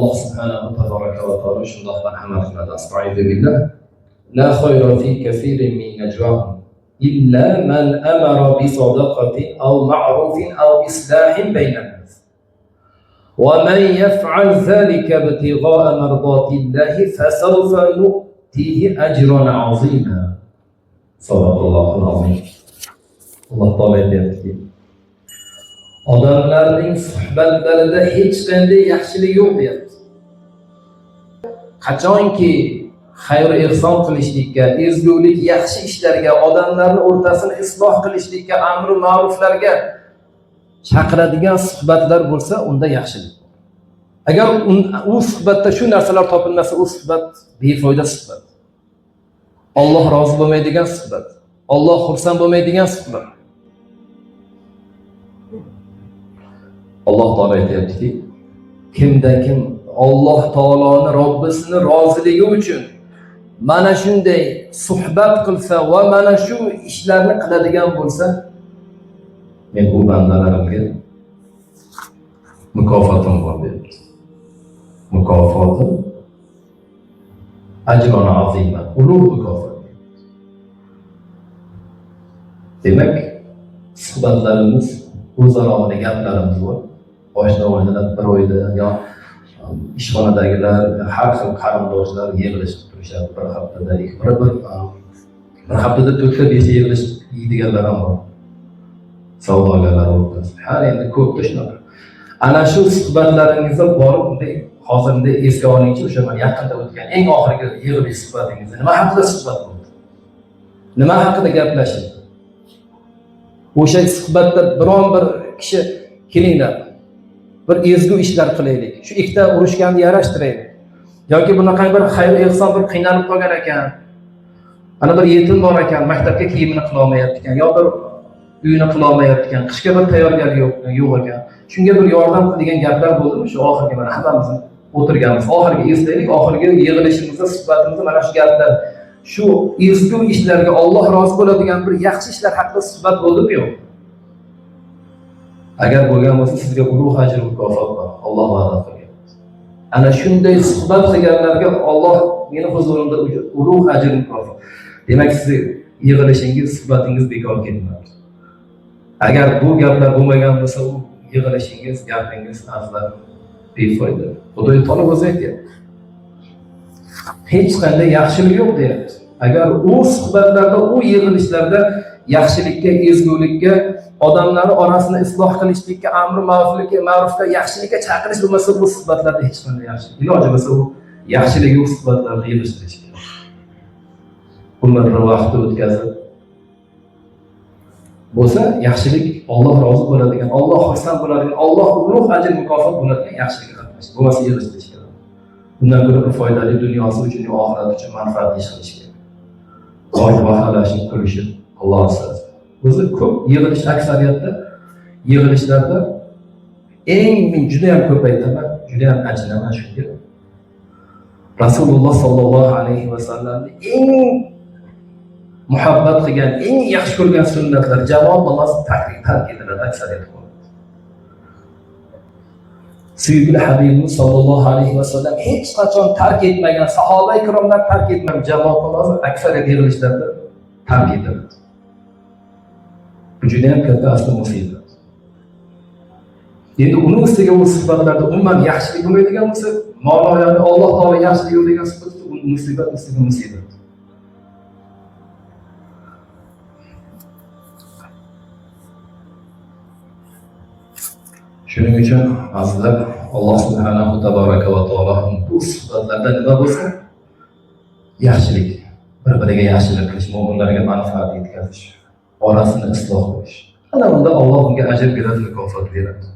Allah subhanahu tabaraka va taolo shundoq marhamat qiladi. Astag'firu billah. La khayra fi kathirin min najwahum illa man amara bi sadaqatin aw ma'rufin aw islahin baynan nas. Wa man yaf'al dhalika ibtigha'a mardatillahi fasawfa nu'tihi ajran 'azima. Sadaqallohul azim. Alloh taolo aytayapti. Odamlarning suhbatlarida hech qanday yaxshilik yo'q deyapti. Qachonki xayr ihson qilishlikka, ezgulik, yaxshi ishlarga, odamlarning o'rtasini isloh qilishlikka, amri ma'ruflarga chaqiradigan suhbatlar bo'lsa, unda yaxshilik. Agar u suhbatda shu narsalar topilmasa, u suhbat befoyda suhbat. Alloh rozi bo'lmaydigan suhbat. Alloh xursand bo'lmaydigan suhbat. Alloh taolo aytayaptiki, kimda kim Alloh taoloni Robbisini roziligi uchun mana shunday suhbat qilsa va mana shu ishlarni qiladigan bo'lsa, men bu bandalarimga mukofotim bor deyapti. Mukofotim ajron azima, ulug' mukofot. Demak, suhbatlarimiz, o'zaro gaplarimiz bor. Boshida o'ylanib bir oyda yo ishxonadagilar har xil qarindoshlar yig'ilishib turishadi. Bir haftada, bir haftada 4-5 yig'ilish yeydiganlar ham bor. Savdogarlar o'rtasida. Har endi ko'pda shunaqa. Ana shu suhbatlaringizda borib bunday hozirda esga olingchi, o'sha mana yaqinda o'tgan eng oxirgi yig'ilish suhbatingizda nima haqida suhbat bo'ldi? Nima haqida gaplashildi? O'sha suhbatda biron bir kishi kelinglar, bir ezgu ishlar qilaylik. Shu ikkita urushganni yarashtiraylik. Yoki bunaqa bir xayr ehson bir qiynalib qolgan ekan. Ana bir yetim bor ekan, maktabga kiyimini qila olmayapti ekan, yo bir uyini qila olmayapti ekan, qishga bir tayyorgarlik yo'q ekan. Shunga bir yordam qiladigan gaplar bo'ldimi? Shu oxirgi mana hammamiz o'tirganmiz. Oxirgi eslaylik, oxirgi yig'ilishimizda, suhbatimizda mana shu gaplar, shu ezgu ishlarga Alloh rozi bo'ladigan bir yaxshi ishlar haqida suhbat bo'ldimi yo'q? Agar bo'lgan bo'lsa, sizga ulug' ajr mukofot bor. Alloh va'da qilgan. Ana shunday suhbat qilganlarga Alloh meni huzurimda ulug' ajr mukofot. Demak, siz yig'ilishingiz, suhbatingiz bekor ketmadi. Agar bu gaplar bo'lmagan bo'lsa, u yig'ilishingiz, gapingiz aslan befoyda. Xudoy taolo o'zi aytayapti. Hech qanday yaxshilik yo'q deyapti. Agar u suhbatlarda, u yig'ilishlarda yaxshilikka, ezgulikka, odamlarning orasini isloh qilishlikka, amri ma'rufga, yaxshilikka chaqirish bo'lmasa, bu suhbatlarda hech qanday yaxshilik. Iloji bo'lsa, u yaxshilik yo'q suhbatlarni yig'ishtirish kerak. Umrni vaqti o'tkazib bo'lsa, yaxshilik Alloh rozi bo'ladigan, Alloh xursand bo'ladigan, Alloh ulug' ajr mukofot bo'ladigan yaxshilikka qatnashish. Bo'lmasa yig'ishtirish kerak. Bundan ko'ra bir foydali dunyosi uchun, oxirati uchun manfaatli ish qilish kerak. G'oyat baholashib turishib, Alloh asrasin. O'zi ko'p yig'ilish, aksariyatda yig'ilishlarda men juda ham ko'p aytaman, juda ham achinaman shunga. Rasululloh sallallohu alayhi va sallamni eng muhabbat qilgan, eng yaxshi ko'rgan sunnatlar jamoat namozi tark etiladi aksariyat. Sevgili Habibimiz sallallohu alayhi va sallam hech qachon tark etmagan, sahoba ikromlar tark etmagan jamoat namozi aksariyat yig'ilishlarda tark etiladi. Bu juda ham katta asli musibat. Endi uni ustiga u sifatlarda umuman yaxshilik bo'lmaydigan bo'lsa, ma'noyani Alloh taolo yaxshilik yo'q degan sifatda u musibat ustiga musibat. Shuning uchun azizlar, Alloh subhanahu tabaraka va taolo bu sifatlarda nima bo'lsa, yaxshilik, bir-biriga yaxshilik qilish, mu'minlarga manfaat yetkazish, orasini isloh qilish. Ana unda Alloh unga ajr beradi, mukofot beradi.